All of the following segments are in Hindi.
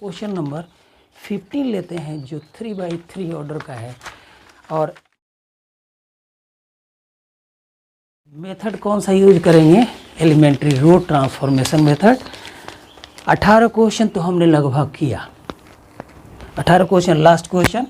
क्वेश्चन नंबर 15 लेते हैं जो 3/3 ऑर्डर का है। और मेथड कौन सा यूज करेंगे? Elementary row transformation method. 18 question तो हमने लगभग किया। 18 क्वेश्चन लास्ट क्वेश्चन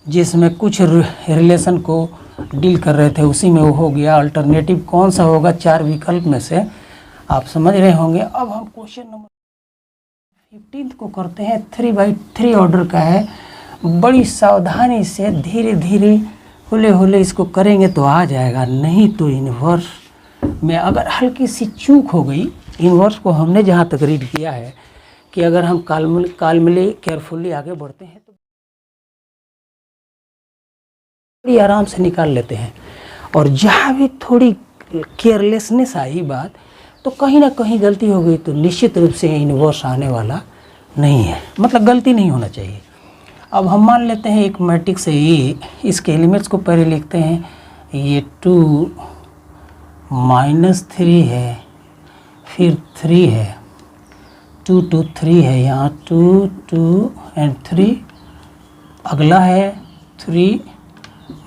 जिसमें कुछ रिलेशन को डील कर रहे थे उसी में वो हो गया। अल्टरनेटिव कौन सा होगा 4 विकल्प में से, आप समझ रहे होंगे। अब हम क्वेश्चन नंबर 15 को करते हैं। 3/3 ऑर्डर का है। बड़ी सावधानी से धीरे धीरे हुले हुले इसको करेंगे तो आ जाएगा, नहीं तो इन्वर्स में अगर हल्की सी चूक हो गई। इन्वर्स को हमने जहाँ तक रीड किया है कि अगर हम काल्मली केयरफुली आगे बढ़ते हैं तो बड़ी आराम से निकाल लेते हैं। और जहाँ भी थोड़ी केयरलेसनेस आई बात तो कहीं ना कहीं गलती हो गई तो निश्चित रूप से इन्वर्स आने वाला नहीं है, मतलब गलती नहीं होना चाहिए। अब हम मान लेते हैं एक मैट्रिक्स है ये, इसके एलिमेंट्स को पहले लिखते हैं। ये 2 -3 है, फिर 3 है, 2 2 3 है, यहाँ 2 2 एंड 3। अगला है 3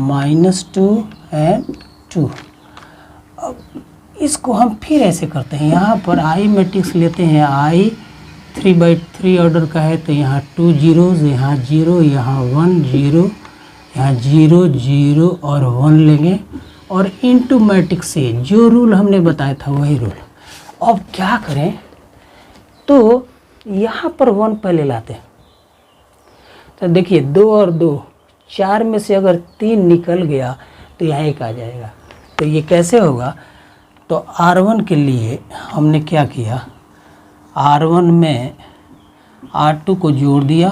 -2 एंड 2। अब इसको हम फिर ऐसे करते हैं। यहाँ पर आई मैट्रिक्स लेते हैं। आई 3/3 ऑर्डर का है तो यहाँ 2 zeros, यहाँ 0, यहाँ 1 0, यहाँ 0 0 और 1 लेंगे और इनटू मैट्रिक्स से जो रूल हमने बताया था वही रूल। अब क्या करें तो यहाँ पर 1 पहले लाते हैं। तो देखिए 2 और 2 4 में से अगर 3 निकल गया तो यहाँ 1 आ जाएगा। तो ये कैसे होगा? तो R1 के लिए हमने क्या किया, R1 में R2 को जोड़ दिया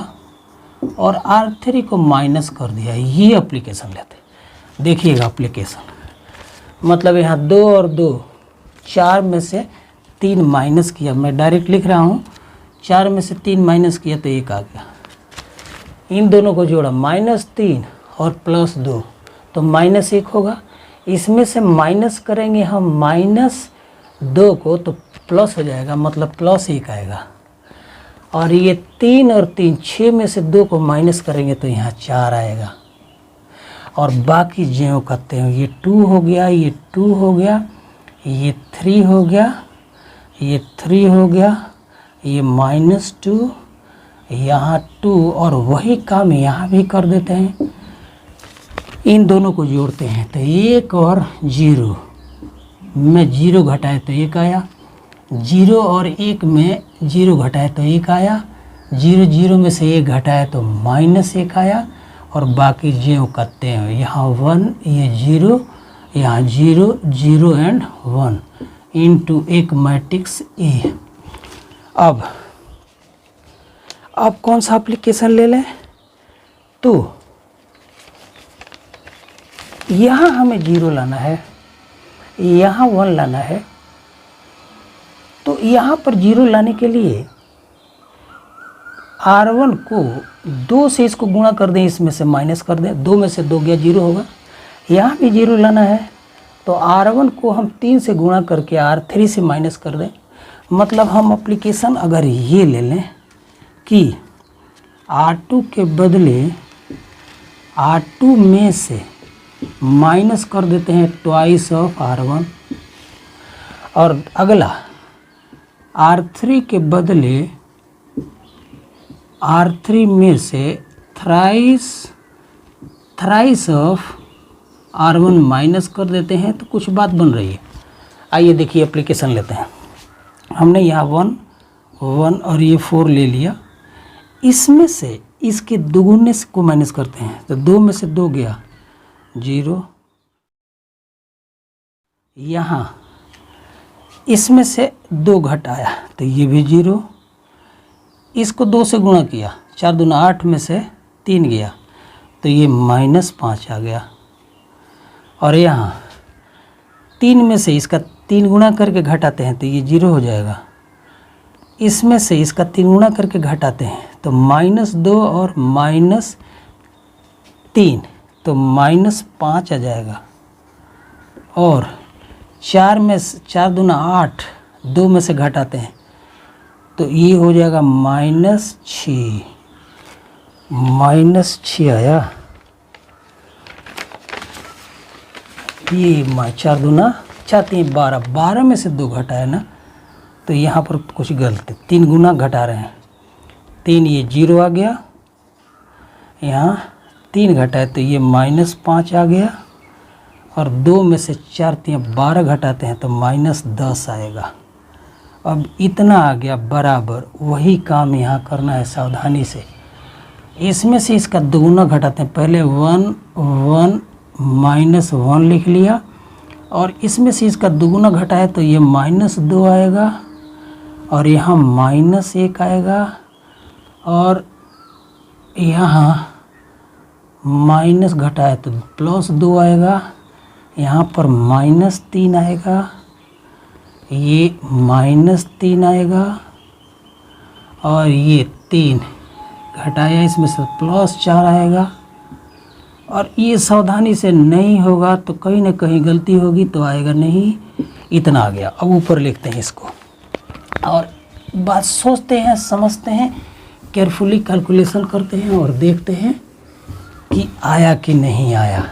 और R3 को माइनस कर दिया। ये एप्लीकेशन लेते, देखिएगा एप्लीकेशन। मतलब यहाँ 2 और 2 4 में से 3 माइनस किया। मैं डायरेक्ट लिख रहा हूँ, 4 में से 3 माइनस किया तो 1 आ गया। इन दोनों को जोड़ा -3 और +2 तो -1 होगा। इसमें से माइनस करेंगे हम -2 को तो प्लस हो जाएगा, मतलब +1 आएगा। और ये 3 और 3 6 में से 2 को माइनस करेंगे तो यहाँ 4 आएगा। और बाकी ज्यों करते हैं, ये 2 हो गया, ये 2 हो गया, ये 3 हो गया, ये 3 हो गया, ये -2, यहाँ 2 और वही काम यहाँ भी कर देते हैं। इन दोनों को जोड़ते हैं तो 1 और 0 में 0 घटाए तो 1 आया, 0 और 1 में 0 घटाए तो 1 आया, 0 0 में से 1 घटाए तो -1 आया। और बाकी जो करते हैं यहाँ 1, ये 0, यहाँ 0 0 एंड 1 इनटू एक मैट्रिक्स ए। अब कौन सा एप्लीकेशन ले लें? तो यहाँ हमें 0 लाना है, यहाँ 1 लाना है। तो यहाँ पर 0 लाने के लिए R1 को 2 से इसको गुणा कर दें, इसमें से माइनस कर दें। 2 में से 2 गया 0 होगा। यहाँ भी 0 लाना है तो R1 को हम 3 से गुणा करके R3 से माइनस कर दें। मतलब हम एप्लीकेशन अगर ये ले लें कि R2 के बदले R2 में से माइनस कर देते हैं ट्वाइस ऑफ R1। और अगला R3 के बदले R3 में से थ्राइस ऑफ R1 माइनस कर देते हैं तो कुछ बात बन रही है। आइए देखिए एप्लीकेशन लेते हैं। हमने यहाँ 1 1 और ये 4 ले लिया। इसमें से इसके दुगुने को माइनस करते हैं तो 2 में से 2 गया 0। यहाँ इसमें से 2 घटाया तो ये भी 0। इसको 2 से गुणा किया, 4 दूना 8 में से 3 गया तो ये -5 आ गया। और यहाँ 3 में से इसका 3 गुणा करके घटाते हैं तो ये 0 हो जाएगा। इसमें से इसका 3 गुणा करके घटाते हैं तो -2 और -3 तो -5 आ जाएगा। और 4 में 4 दूना 8, 2 में से घटाते हैं तो ये हो जाएगा -6, -6 आया। ये 4 दूना 4 3 12, 12 में से 2 घटा है ना, तो यहाँ पर कुछ गलत है, 3 गुना घटा रहे हैं, 3 ये 0 आ गया, यहाँ 3 घटा है तो ये -5 आ गया, और 2 में से 4 3 12 घटाते हैं तो -10 आएगा। अब इतना आ गया बराबर, वही काम यहाँ करना है सावधानी से। इसमें से इसका दोगुना घटाते हैं, पहले 1 1 -1 लिख लिया, और इसमें से इसका दोगुना घटाए तो ये -2 आएगा, और यहाँ -1 आएगा, और यहाँ माइनस घटाए तो +2 आएगा, यहाँ पर -3 आएगा, ये -3 आएगा, और ये 3 घटाया इसमें से +4 आएगा। और ये सावधानी से नहीं होगा तो कहीं ना कहीं गलती होगी तो आएगा नहीं, इतना आ गया। अब ऊपर लिखते हैं इसको, और बात सोचते हैं, समझते हैं, केयरफुली कैलकुलेशन करते हैं और देखते हैं कि आया कि नहीं आया।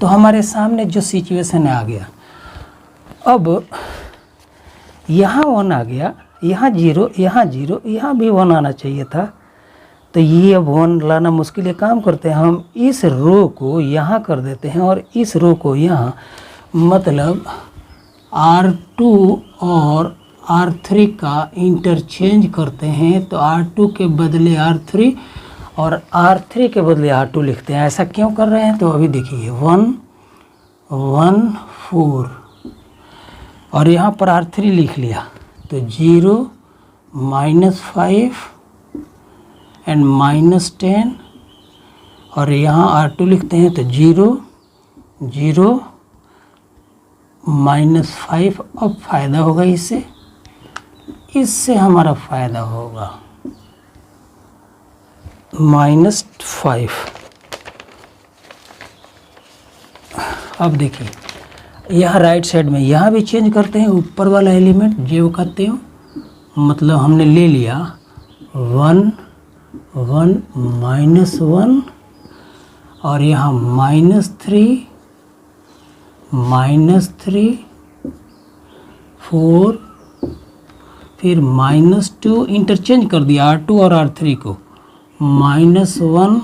तो हमारे सामने जो सिचुएशन आ गया, अब यहाँ 1 आ गया, यहाँ 0, यहाँ 0, यहाँ भी 1 आना चाहिए था, तो ये अब 1 लाना मुश्किल है। काम करते हैं, हम इस रो को यहाँ कर देते हैं और इस रो को यहाँ, मतलब R2 और R3 का इंटरचेंज करते हैं, तो R2 के बदले R3 और R3 के बदले R2 लिखते हैं। ऐसा क्यों कर रहे हैं तो अभी देखिए, 1 1 4, और यहाँ पर R3 लिख लिया तो 0 -5 एंड -10, और यहाँ R2 लिखते हैं तो 0 0 -5। अब फ़ायदा होगा इससे हमारा फ़ायदा होगा -5। अब देखिए, यहाँ राइट साइड में यहाँ भी चेंज करते हैं, ऊपर वाला एलिमेंट जो कहते हो, मतलब हमने ले लिया 1 1 -1, और यहाँ -3 4, फिर -2, इंटरचेंज कर दिया R2 और R3 को, -1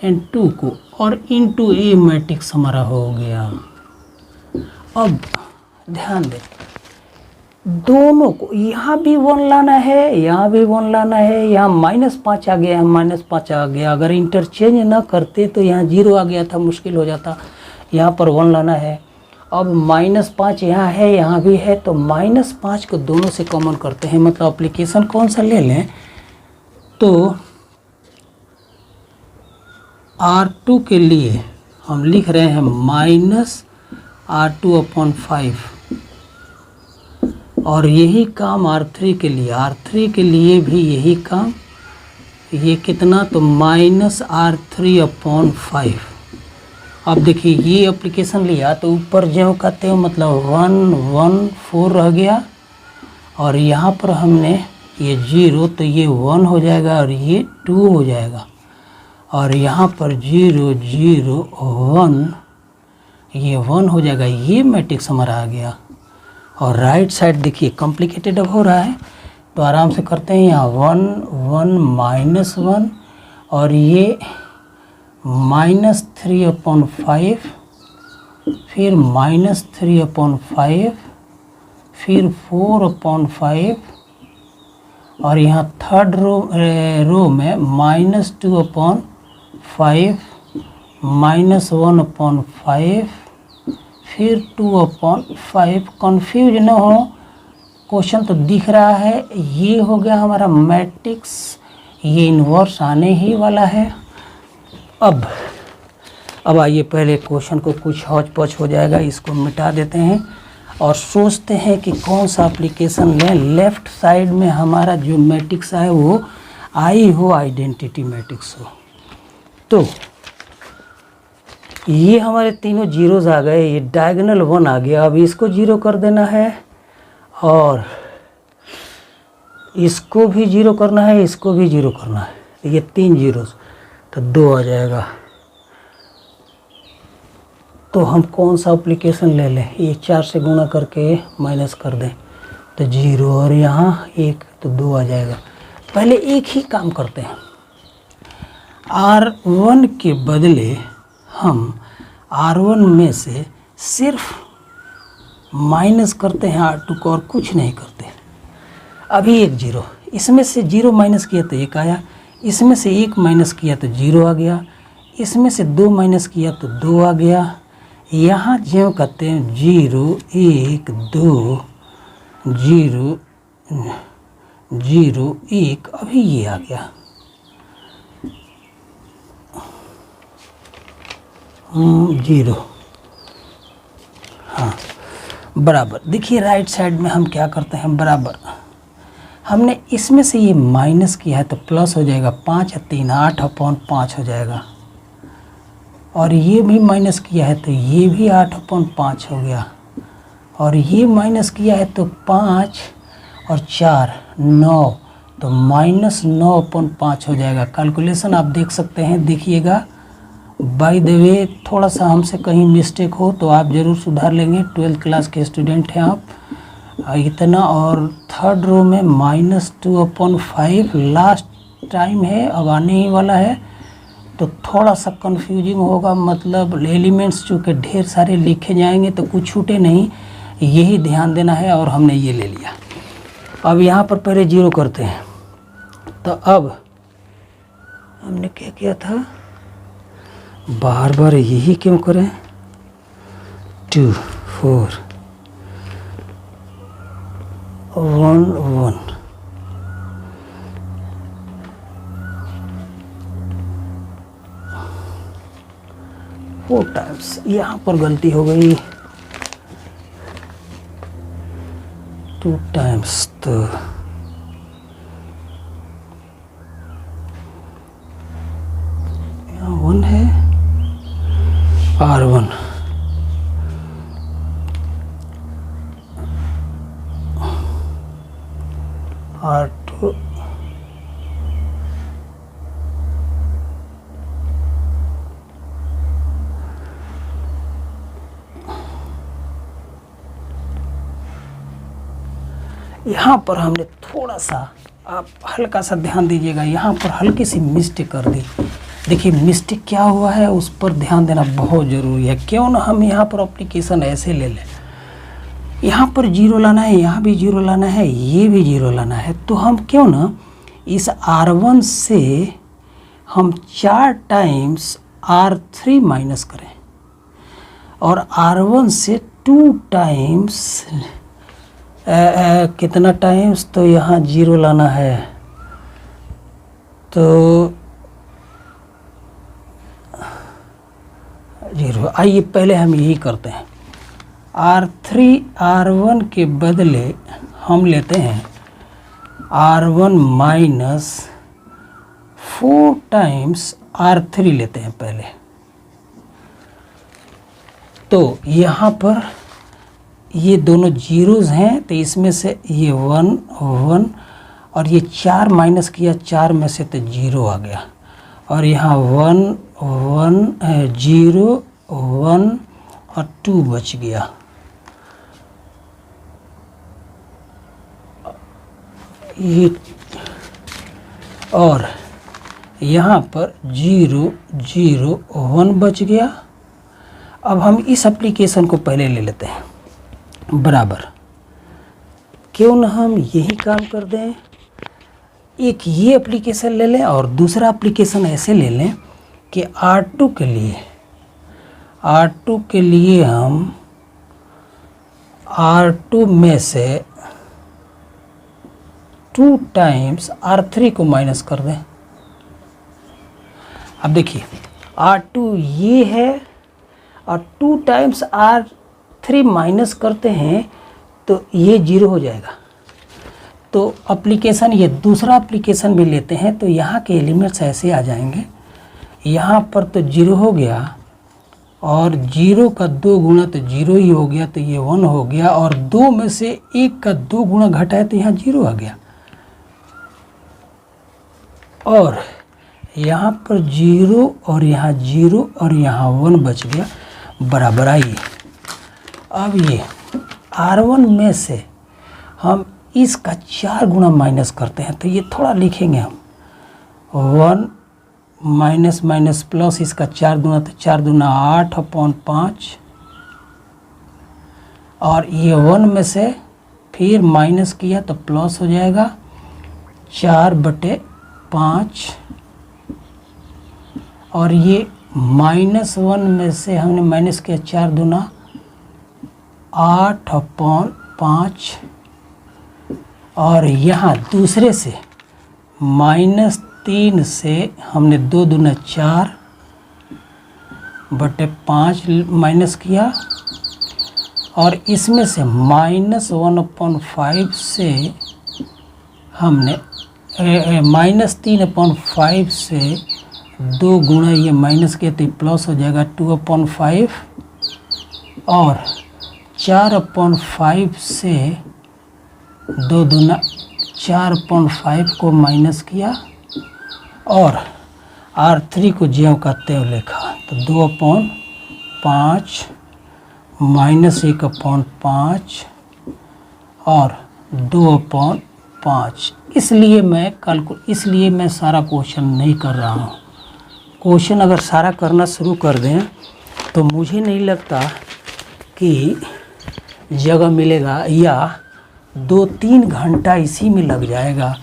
एंड 2 को, और इनटू ए मैट्रिक्स हमारा हो गया। अब ध्यान दें, दोनों को यहाँ भी 1 लाना है, यहाँ भी 1 लाना है, यहाँ -5 आ गया, -5 आ गया। अगर इंटरचेंज ना करते तो यहाँ 0 आ गया था, मुश्किल हो जाता। यहाँ पर 1 लाना है। अब -5 यहाँ है, यहाँ भी है, तो -5 को दोनों से कॉमन करते हैं। मतलब एप्लीकेशन कौन सा ले लें, तो R2 के लिए हम लिख रहे हैं -R2/5, और यही काम R3 के लिए, R3 के लिए भी यही काम, ये कितना, तो -R3/5। अब देखिए, ये एप्लीकेशन लिया तो ऊपर जो कहते हो, मतलब 1 1 4 रह गया, और यहाँ पर हमने ये 0, तो ये 1 हो जाएगा और ये 2 हो जाएगा, और यहाँ पर 0 0 1, ये 1 हो जाएगा। ये मैट्रिक्स हमारा आ गया। और राइट साइड देखिए कॉम्प्लिकेटेड अब हो रहा है, तो आराम से करते हैं। यहाँ 1 1 -1, और ये -3/5, फिर -3/5, फिर 4/5, और यहाँ थर्ड रो में -2/5, -1/5, फिर 2/5। कंफ्यूज न हो, क्वेश्चन तो दिख रहा है। ये हो गया हमारा मैट्रिक्स, ये इन्वर्स आने ही वाला है। अब आइए, पहले क्वेश्चन को कुछ हौच पौच हो जाएगा, इसको मिटा देते हैं और सोचते हैं कि कौन सा एप्लीकेशन लें। लेफ़्ट साइड में हमारा जो मैट्रिक्स है वो आई हो, आइडेंटिटी मैट्रिक्स हो। तो ये हमारे तीनों जीरोज आ गए, ये डायगोनल 1 आ गया। अब इसको 0 कर देना है, और इसको भी जीरो करना है, इसको भी जीरो करना है, तो ये 3 जीरो तो 2 आ जाएगा। तो हम कौन सा एप्लीकेशन ले लें? ये 4 से गुणा करके माइनस कर दें तो 0, और यहाँ 1 तो 2 आ जाएगा। पहले एक ही काम करते हैं, R1 के बदले हम R1 में से सिर्फ माइनस करते हैं R2 को, और कुछ नहीं करते। अभी 1 0, इसमें से 0 माइनस किया तो 1 आया, इसमें से 1 माइनस किया तो 0 आ गया, इसमें से 2 माइनस किया तो 2 आ गया। यहाँ जो कहते हैं 0 1 2 0 0 1, अभी ये आ गया। जीरो, हाँ बराबर। देखिए राइट साइड में हम क्या करते हैं, बराबर। हमने इसमें से ये माइनस किया है तो प्लस हो जाएगा, 5 या 3 8/5 हो जाएगा, और ये भी माइनस किया है तो ये भी 8/5 हो गया, और ये माइनस किया है तो 5 और 4 9, तो -9/5 हो जाएगा। कैलकुलेशन आप देख सकते हैं, देखिएगा। बाय द वे थोड़ा सा हमसे कहीं मिस्टेक हो तो आप ज़रूर सुधार लेंगे, 12th क्लास के स्टूडेंट हैं आप। इतना, और थर्ड रो में -2/5 लास्ट टाइम है, अब आने ही वाला है, तो थोड़ा सा कंफ्यूजिंग होगा। मतलब एलिमेंट्स चूँकि ढेर सारे लिखे जाएंगे तो कुछ छूटे नहीं, यही ध्यान देना है, और हमने ये ले लिया। अब यहाँ पर पहले 0 करते हैं, तो अब हमने क्या किया था, बार बार यही क्यों करें, 2 4 1 1, फोर टाइम्स। यहाँ पर गलती हो गई, 2 टाइम्स, तो यहाँ 1 है, R1 R2 यहाँ पर हमने थोड़ा सा, आप हल्का सा ध्यान दीजिएगा, यहाँ पर हल्की सी मिस्टेक कर दी। देखिए मिस्टेक क्या हुआ है उस पर ध्यान देना बहुत ज़रूरी है। क्यों ना हम यहाँ पर एप्लीकेशन ऐसे ले लें, यहाँ पर 0 लाना है, यहाँ भी 0 लाना है, ये भी 0 लाना है, तो हम क्यों ना इस R1 से हम 4 टाइम्स R3 माइनस करें, और R1 से 2 टाइम्स कितना टाइम्स, तो यहाँ 0 लाना है, तो 0। आइए पहले हम यही करते हैं, R3 R1 के बदले हम लेते हैं R1 माइनस 4 टाइम्स R3 लेते हैं पहले। तो यहाँ पर ये दोनों जीरोज़ हैं, तो इसमें से ये 1 1, और ये 4 माइनस किया 4 में से, तो 0 आ गया, और यहाँ 1 1 0 1 और 2 बच गया। ये, और यहाँ पर 0 0 1 बच गया। अब हम इस एप्लीकेशन को पहले ले लेते हैं, बराबर। क्यों ना हम यही काम कर दें, एक ये एप्लीकेशन ले लें और दूसरा एप्लीकेशन ऐसे ले लें कि R2 के लिए हम R2 में से 2 टाइम्स R3 को माइनस कर दें। अब देखिए R2 ये है, और 2 टाइम्स R3 माइनस करते हैं तो ये 0 हो जाएगा। तो एप्लीकेशन, ये दूसरा एप्लीकेशन भी लेते हैं, तो यहाँ के एलिमेंट्स ऐसे आ जाएंगे। यहाँ पर तो 0 हो गया, और 0 का 2 गुना तो 0 ही हो गया, तो ये 1 हो गया, और 2 में से 1 का 2 गुना घटा है तो यहाँ 0 आ गया। और यहाँ पर 0 और यहाँ 0 और यहाँ 1 बच गया, बराबर आइए। अब ये R1 में से हम इसका 4 गुना माइनस करते हैं, तो ये थोड़ा लिखेंगे हम 1 माइनस माइनस प्लस इसका 4 दूना, तो 4 दूना 8/5 और ये 1 में से फिर माइनस किया तो प्लस हो जाएगा 4/5 और ये -1 में से हमने माइनस किया 4 दूना 8/5 और यहाँ दूसरे से -3 से हमने 2 दूना 4/5 माइनस किया और इसमें से -1/5 से हमने -3/5 से 2 गुना ये माइनस किया तो प्लस हो जाएगा 2/5 और 4/5 से 2 दूना 4/5 को माइनस किया और R3 को ज्यों का त्यों लिखा, तो 2/5 -1/5 और 2/5। इसलिए मैं सारा क्वेश्चन नहीं कर रहा हूँ। क्वेश्चन अगर सारा करना शुरू कर दें तो मुझे नहीं लगता कि जगह मिलेगा, या 2-3 घंटा इसी में लग जाएगा।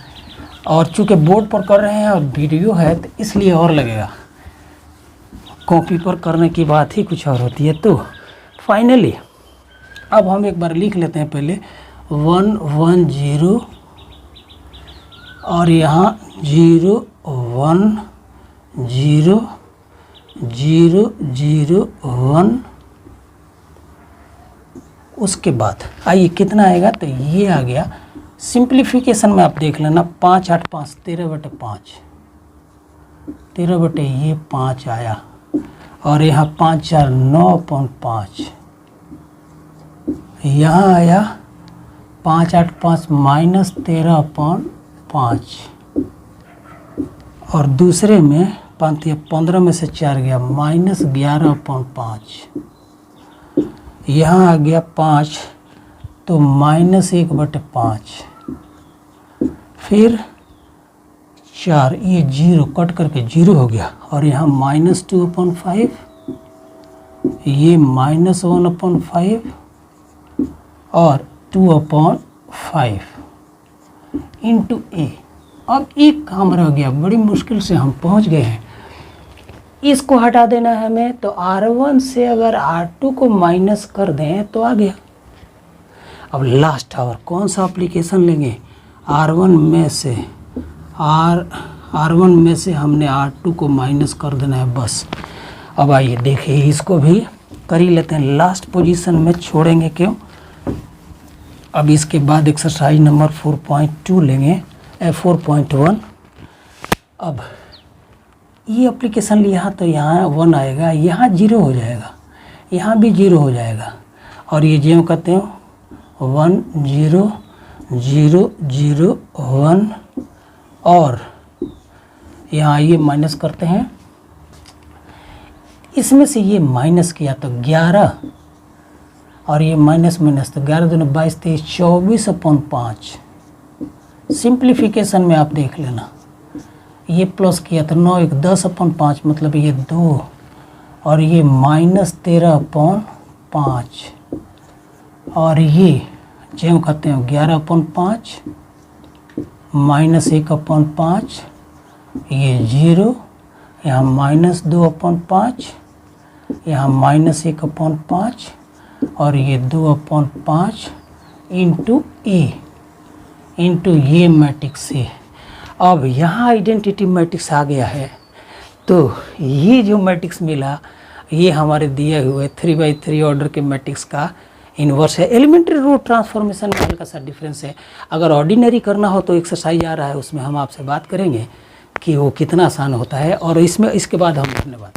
और चूँकि बोर्ड पर कर रहे हैं और वीडियो है तो इसलिए और लगेगा, कॉपी पर करने की बात ही कुछ और होती है। तो फाइनली अब हम एक बार लिख लेते हैं पहले 1 1 0 और यहाँ 0 1 0 0 0 1। उसके बाद आइए कितना आएगा, तो ये आ गया। सिंप्लीफिकेशन में आप देख लेना 5 8 5 13/5 13 5 आया और यहाँ 5 4 9/5 यहाँ आया 5 8 5 -13/5 और दूसरे में 15 में से 4 गया -11/5 यहाँ आ गया 5 तो -1/5 फिर 4 ये 0 कट करके 0 हो गया और यहाँ -2/5 ये -1/5 और 2/5 इंटू ए। अब एक काम रह गया, बड़ी मुश्किल से हम पहुंच गए हैं, इसको हटा देना है हमें। तो R1 से अगर R2 को माइनस कर दें तो आ गया। अब लास्ट आवर कौन सा एप्लीकेशन लेंगे, R1 में से हमने R2 को माइनस कर देना है बस। अब आइए देखिए, इसको भी कर ही लेते हैं, लास्ट पोजीशन में छोड़ेंगे क्यों। अब इसके बाद एक्सरसाइज नंबर 4.2 लेंगे 4.1। अब ये एप्लीकेशन लिया तो यहाँ 1 आएगा, यहाँ 0 हो जाएगा, यहाँ भी 0 हो जाएगा और ये जो कहते हैं 1 0 0 0 1 और यहाँ ये माइनस करते हैं। इसमें से ये माइनस किया तो 11 और ये माइनस तो 11 दूनी 22 23 24/5। सिंप्लीफिकेशन में आप देख लेना, ये प्लस किया तो 9 1 10/5 मतलब ये 2 और ये -13/5 और ये जो कहते हैं 11/5 -1/5 ये 0, यहाँ -2/5 यहाँ -1/5 और ये 2/5 इंटू ए इंटू ये मैट्रिक्स से। अब यहाँ आइडेंटिटी मैट्रिक्स आ गया है, तो ये जो मैट्रिक्स मिला ये हमारे दिए हुए 3/3 ऑर्डर के मैट्रिक्स का इन्वर्स है। एलिमेंट्री रो ट्रांसफॉर्मेशन में हल्का सा डिफरेंस है। अगर ऑर्डिनरी करना हो तो एक्सरसाइज आ रहा है, उसमें हम आपसे बात करेंगे कि वो कितना आसान होता है और इसमें इसके बाद हम धन्यवाद।